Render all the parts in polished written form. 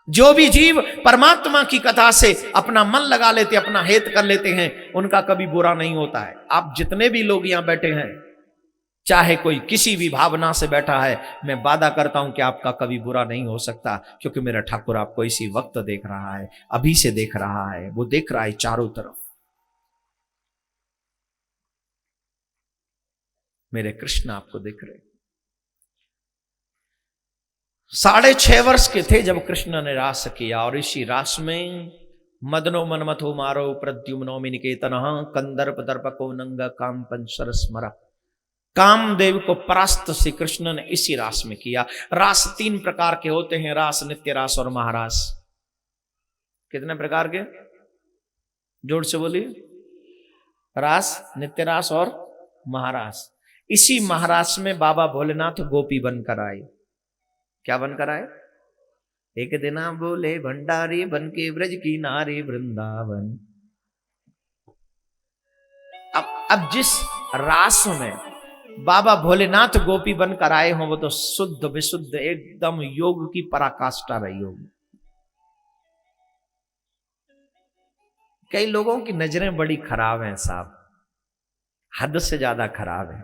जो भी जीव परमात्मा की कथा से अपना मन लगा लेते, अपना हित कर लेते हैं, उनका कभी बुरा नहीं होता है। आप जितने भी लोग यहां बैठे हैं, चाहे कोई किसी भी भावना से बैठा है, मैं वादा करता हूं कि आपका कभी बुरा नहीं हो सकता, क्योंकि मेरा ठाकुर आपको इसी वक्त देख रहा है, अभी से देख रहा है। वो देख रहा है चारों तरफ। मेरे कृष्ण आपको देख रहे। 6.5 वर्ष के थे जब कृष्ण ने रास किया, और इसी रास में मदनो मनमथो मारो प्रद्युम्नो निकेतन कंदर्प दर्पको नंग काम पंचर स्मरा। कामदेव को परास्त श्री कृष्ण ने इसी रास में किया। रास 3 प्रकार के होते हैं, रास, नित्य रास और महारास। कितने प्रकार के? जोर से बोलिए। रास, नित्य रास और महारास। इसी महारास में बाबा भोलेनाथ गोपी बनकर आए। क्या बनकर आए? एक दिना बोले भंडारी बन के ब्रज की नारी वृंदावन। अब जिस रास में बाबा भोलेनाथ गोपी बनकर आए हों, वो तो शुद्ध विशुद्ध एकदम योग की पराकाष्ठा रही होगी। कई लोगों की नजरें बड़ी खराब हैं साहब, हद से ज्यादा खराब है।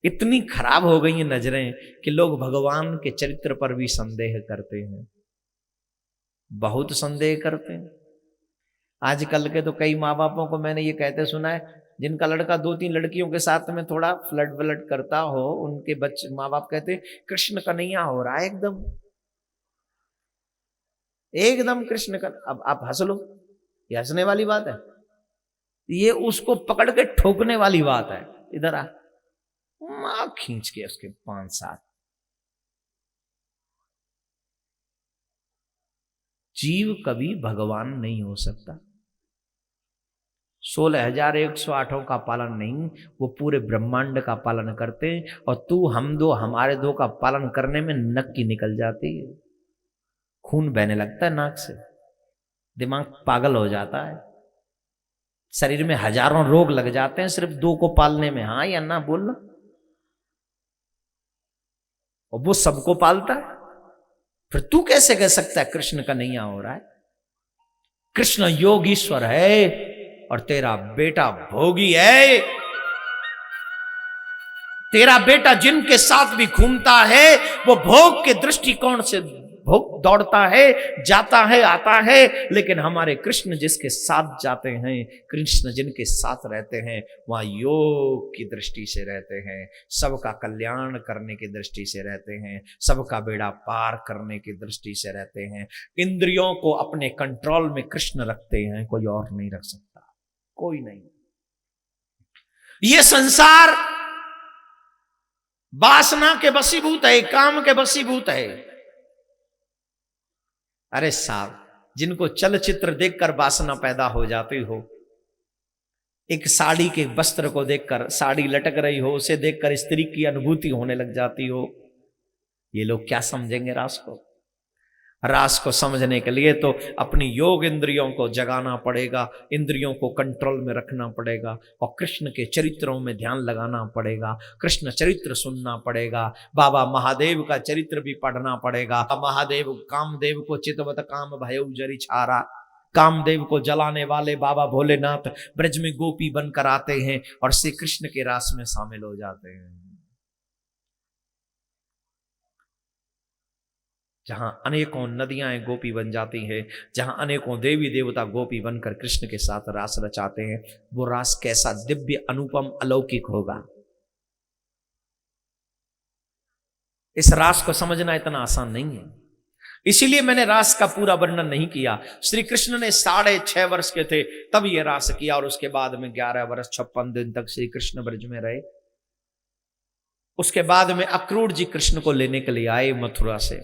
इतनी खराब हो गई हैं नजरें कि लोग भगवान के चरित्र पर भी संदेह करते हैं, बहुत संदेह करते हैं। आजकल के तो कई माँ बापों को मैंने ये कहते सुना है, जिनका लड़का 2-3 लड़कियों के साथ में थोड़ा फ्लर्ट व्लट करता हो, उनके बच्चे माँ बाप कहते कृष्ण कन्हैया हो रहा है एकदम, एकदम कृष्ण का। अब आप हंस लो, ये हंसने वाली बात है? ये उसको पकड़ के ठोकने वाली बात है। इधर आ, मां खींच के उसके 5-7। जीव कभी भगवान नहीं हो सकता। 16,108 का पालन नहीं, वो पूरे ब्रह्मांड का पालन करते हैं, और तू हम दो हमारे दो का पालन करने में नक की निकल जाती है, खून बहने लगता है नाक से, दिमाग पागल हो जाता है, शरीर में हजारों रोग लग जाते हैं सिर्फ 2 को पालने में। हाँ या ना बोलना। और वो सबको पालता है, फिर तू कैसे कह सकता है कृष्ण का नहीं हो रहा है? कृष्ण योगीश्वर है और तेरा बेटा भोगी है। तेरा बेटा जिनके साथ भी घूमता है, वो भोग के दृष्टिकोण से भोग दौड़ता है, जाता है, आता है। लेकिन हमारे कृष्ण जिसके साथ जाते हैं, कृष्ण जिनके साथ रहते हैं, वहां योग की दृष्टि से रहते हैं, सबका कल्याण करने की दृष्टि से रहते हैं, सबका बेड़ा पार करने की दृष्टि से रहते हैं। इंद्रियों को अपने कंट्रोल में कृष्ण रखते हैं, कोई और नहीं रख सकता, कोई नहीं। ये संसार वासना के वशीभूत है, काम के वशीभूत है। अरे साहब, जिनको चलचित्र देखकर वासना पैदा हो जाती हो, एक साड़ी के वस्त्र को देखकर, साड़ी लटक रही हो, उसे देखकर स्त्री की अनुभूति होने लग जाती हो, ये लोग क्या समझेंगे रास को? रास को समझने के लिए तो अपनी योग इंद्रियों को जगाना पड़ेगा, इंद्रियों को कंट्रोल में रखना पड़ेगा, और कृष्ण के चरित्रों में ध्यान लगाना पड़ेगा, कृष्ण चरित्र सुनना पड़ेगा, बाबा महादेव का चरित्र भी पढ़ना पड़ेगा। महादेव कामदेव को चितवत काम भयउ जरी छारा, कामदेव को जलाने वाले बाबा भोलेनाथ ब्रज में गोपी बनकर आते हैं और श्री कृष्ण के रास में शामिल हो जाते हैं। जहां अनेकों नदियां गोपी बन जाती हैं, जहां अनेकों देवी देवता गोपी बनकर कृष्ण के साथ रास रचाते हैं, वो रास कैसा दिव्य, अनुपम, अलौकिक होगा। इस रास को समझना इतना आसान नहीं है, इसीलिए मैंने रास का पूरा वर्णन नहीं किया। श्री कृष्ण ने 6.5 वर्ष के थे तब ये रास किया, और उसके बाद में 11 वर्ष 56 दिन तक श्री कृष्ण ब्रज में रहे। उसके बाद में अक्रूर जी कृष्ण को लेने के लिए आए मथुरा से,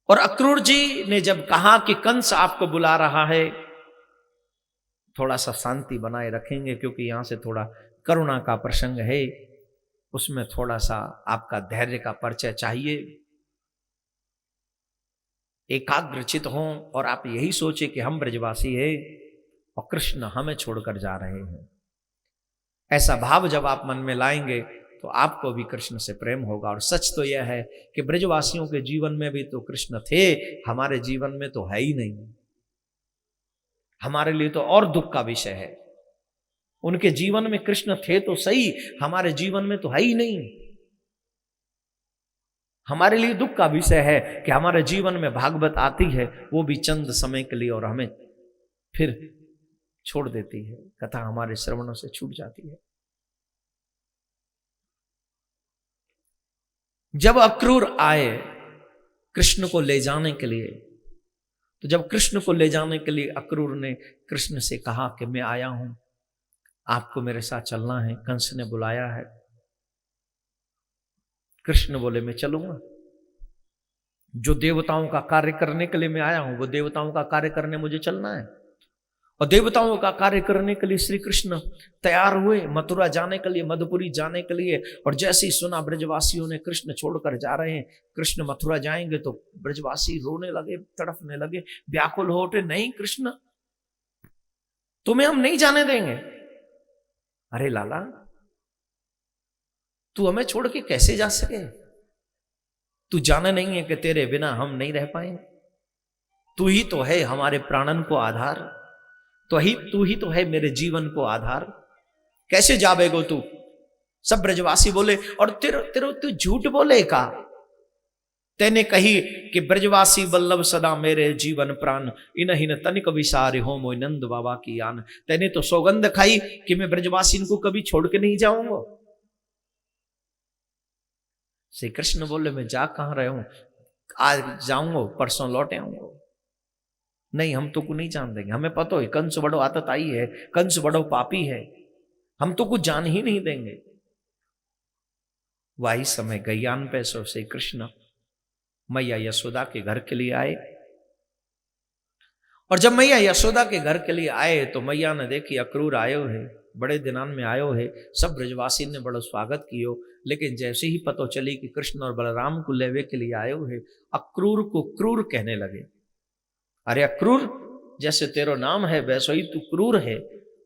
और अक्रूर जी ने जब कहा कि कंस आपको बुला रहा है, थोड़ा सा शांति बनाए रखेंगे क्योंकि यहां से थोड़ा करुणा का प्रसंग है, उसमें थोड़ा सा आपका धैर्य का परिचय चाहिए, एकाग्रचित हों और आप यही सोचे कि हम ब्रजवासी हैं और कृष्ण हमें छोड़कर जा रहे हैं। ऐसा भाव जब आप मन में लाएंगे तो आपको भी कृष्ण से प्रेम होगा। और सच तो यह है कि ब्रजवासियों के जीवन में भी तो कृष्ण थे, हमारे जीवन में तो है ही नहीं। हमारे लिए तो और दुख का विषय है। उनके जीवन में कृष्ण थे तो सही, हमारे जीवन में तो है ही नहीं। हमारे लिए दुख का विषय है कि हमारे जीवन में भागवत आती है, वो भी चंद समय के लिए, और हमें फिर छोड़ देती है, कथा हमारे श्रवणों से छूट जाती है। जब अक्रूर आए कृष्ण को ले जाने के लिए, तो जब कृष्ण को ले जाने के लिए अक्रूर ने कृष्ण से कहा कि मैं आया हूं, आपको मेरे साथ चलना है, कंस ने बुलाया है। कृष्ण बोले मैं चलूंगा, जो देवताओं का कार्य करने के लिए मैं आया हूं, वो देवताओं का कार्य करने मुझे चलना है। और देवताओं का कार्य करने के लिए श्री कृष्ण तैयार हुए मथुरा जाने के लिए, मधुपुरी जाने के लिए। और जैसे ही सुना ब्रजवासियों ने कृष्ण छोड़कर जा रहे हैं, कृष्ण मथुरा जाएंगे, तो ब्रजवासी रोने लगे, तड़पने लगे, व्याकुल हो उठे, नहीं कृष्ण तुम्हें हम नहीं जाने देंगे। अरे लाला, तू हमें छोड़ के कैसे जा सके? तू जाना नहीं है कि तेरे बिना हम नहीं रह पाएंगे? तू ही तो है हमारे प्राणन को आधार, तू ही तो है मेरे जीवन को आधार, कैसे जावेगो तू? सब ब्रजवासी बोले, और तेरो तू झूठ बोले का? तेने कही कि ब्रजवासी वल्लभ सदा मेरे जीवन प्राण, इन्हीं न तनिक विसारे हो मोय नंद बाबा की आन। तेने तो सौगंध खाई कि मैं ब्रजवासी इनको कभी छोड़ के नहीं जाऊंगा। श्री कृष्ण बोले मैं जा कहां रहे हूं, आज जाऊंगा, परसों लौट आऊंगा। नहीं, हम तो को नहीं जान देंगे, हमें पता है कंस बड़ो आदत आई है, कंस बड़ो पापी है, हम तो कुछ जान ही नहीं देंगे। वही समय गैयान पैसों से कृष्ण मैया यशोदा के घर के लिए आए। और जब मैया यशोदा के घर के लिए आए तो मैया ने देखी अक्रूर आयो है, बड़े दिनान में आयो है। सब ब्रजवासी ने बड़ा स्वागत कियो, लेकिन जैसे ही पता चली कि कृष्ण और बलराम को लेवे के लिए आयो है, अक्रूर को क्रूर कहने लगे। अरे अक्रूर, जैसे तेरो नाम है वैसे ही तू क्रूर है,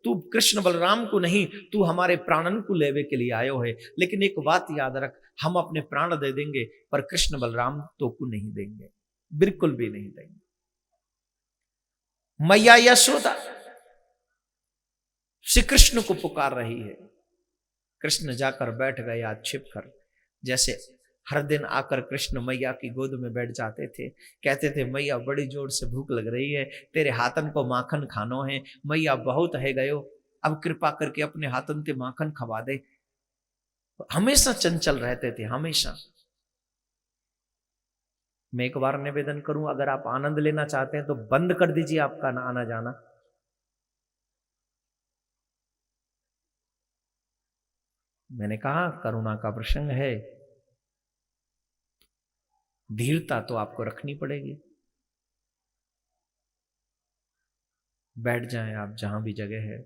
तू कृष्ण बलराम को नहीं, तू हमारे प्राणन को लेवे के लिए आयो है। लेकिन एक बात याद रख, हम अपने प्राण दे देंगे पर कृष्ण बलराम तो को नहीं देंगे, बिल्कुल भी नहीं देंगे। मैया यशोदा श्री कृष्ण को पुकार रही है। कृष्ण जाकर बैठ गए आज छिप कर, जैसे हर दिन आकर कृष्ण मैया की गोद में बैठ जाते थे, कहते थे मैया बड़ी जोर से भूख लग रही है, तेरे हाथन को माखन खानो है, मैया बहुत है गयो, अब कृपा करके अपने हाथन ते माखन खवा दे। हमेशा चंचल रहते थे, हमेशा। मैं एक बार निवेदन करूं, अगर आप आनंद लेना चाहते हैं तो बंद कर दीजिए आपका आना जाना। मैंने कहा करुणा का प्रसंग है, धीरता तो आपको रखनी पड़ेगी। बैठ जाएं आप जहां भी जगह है।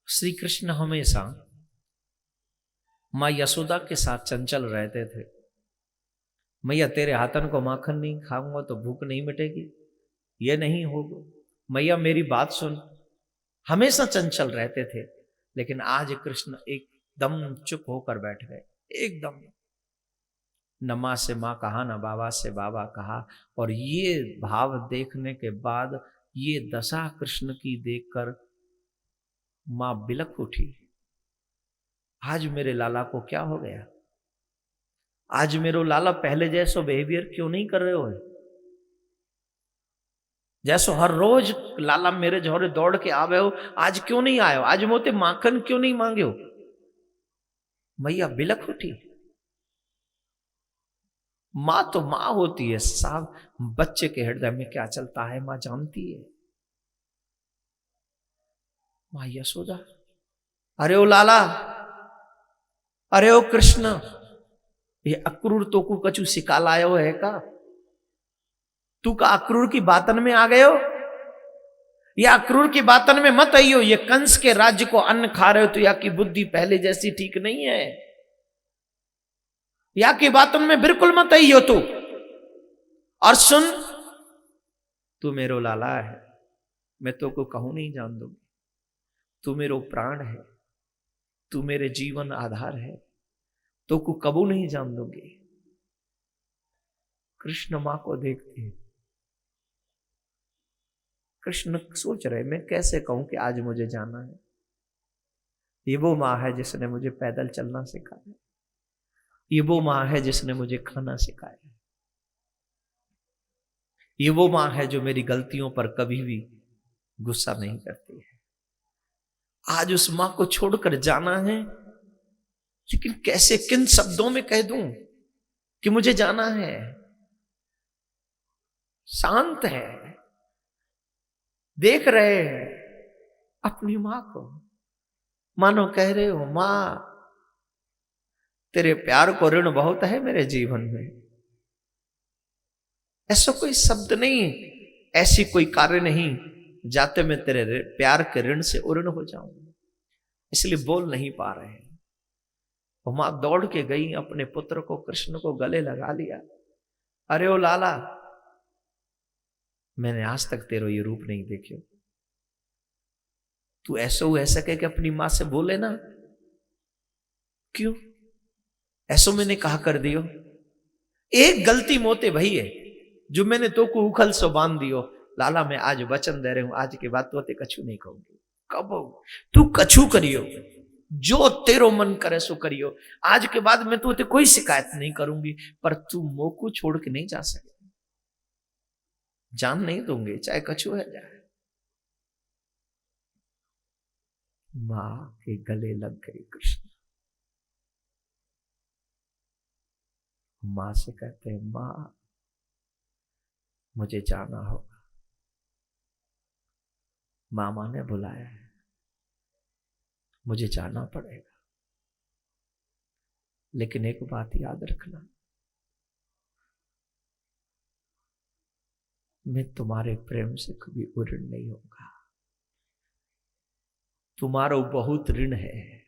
श्री कृष्ण हमेशा मां यशोदा के साथ चंचल रहते थे। मैया तेरे हाथन को माखन नहीं खाऊंगा तो भूख नहीं मिटेगी, ये नहीं होगा, मैया मेरी बात सुन। हमेशा चंचल रहते थे, लेकिन आज कृष्ण एकदम चुप होकर बैठ गए, एकदम। न माँ से माँ कहा, न बाबा से बाबा कहा। और ये भाव देखने के बाद, ये दशा कृष्ण की देखकर मां बिलख उठी, आज मेरे लाला को क्या हो गया? आज मेरो लाला पहले जैसो बिहेवियर क्यों नहीं कर रहे हो? जैसो हर रोज लाला मेरे जोरे दौड़ के आवे हो, आज क्यों नहीं आयो? आज मोते माखन क्यों नहीं मांगे हो? मैया बिलख उठी। मां तो मां होती है साहब, बच्चे के हृदय में क्या चलता है मां जानती है। मां यशोदा, अरे ओ लाला, अरे ओ कृष्ण, ये अक्रूर तो को कछु सिका लायो है का? तू का अक्रूर की बातन में आ गयो? या अक्रूर की बातन में मत आइयो, ये कंस के राज्य को अन्न खा रहे हो तो या की बुद्धि पहले जैसी ठीक नहीं है, या की बातन में बिल्कुल मत आइयो तू। और सुन, तू मेरो लाला है, मैं तो को कहूं नहीं जान दूंगी, तू मेरो प्राण है, तू मेरे जीवन आधार है, तो को कबू नहीं जान दूंगी। कृष्ण मां को देखते हैं, कृष्ण सोच रहे मैं कैसे कहूं कि आज मुझे जाना है। ये वो मां है जिसने मुझे पैदल चलना सिखाया, ये वो मां है जिसने मुझे खाना सिखाया, ये वो मां है जो मेरी गलतियों पर कभी भी गुस्सा नहीं करती है। आज उस मां को छोड़कर जाना है, लेकिन कैसे, किन शब्दों में कह दूं कि मुझे जाना है। शांत है, देख रहे हैं अपनी मां को, मानो कह रहे हो मां तेरे प्यार को ऋण बहुत है मेरे जीवन में। ऐसा कोई शब्द नहीं, ऐसी कोई कार्य नहीं जाते मैं तेरे प्यार के ऋण से उऋण हो जाऊं, इसलिए बोल नहीं पा रहे हैं। वो मां दौड़ के गई, अपने पुत्र को कृष्ण को गले लगा लिया। अरे ओ लाला, मैंने आज तक तेरो ये रूप नहीं देखे, तू ऐसा कह के अपनी मां से बोले ना, क्यों ऐसो मैंने कहा कर दियो। एक गलती मोते भई है जो मैंने तो को उखल सो बांध दियो। लाला मैं आज वचन दे रहे हूं, आज के बाद तो ते कछु नहीं कहूंगी। कब तू कछु करियो, जो तेरो मन करे सो करियो, आज के बाद मैं तो ते कोई शिकायत नहीं करूंगी, पर तू मोको छोड़ के नहीं जा सके, जान नहीं दूंगी चाहे कछु है जाए। मां के गले लग गई कृष्ण। मां से कहते हैं मां मुझे जाना होगा। मामा ने बुलाया है, मुझे जाना पड़ेगा, लेकिन एक बात याद रखना, मैं तुम्हारे प्रेम से कभी उऋण नहीं होगा। तुम्हारा बहुत ऋण है,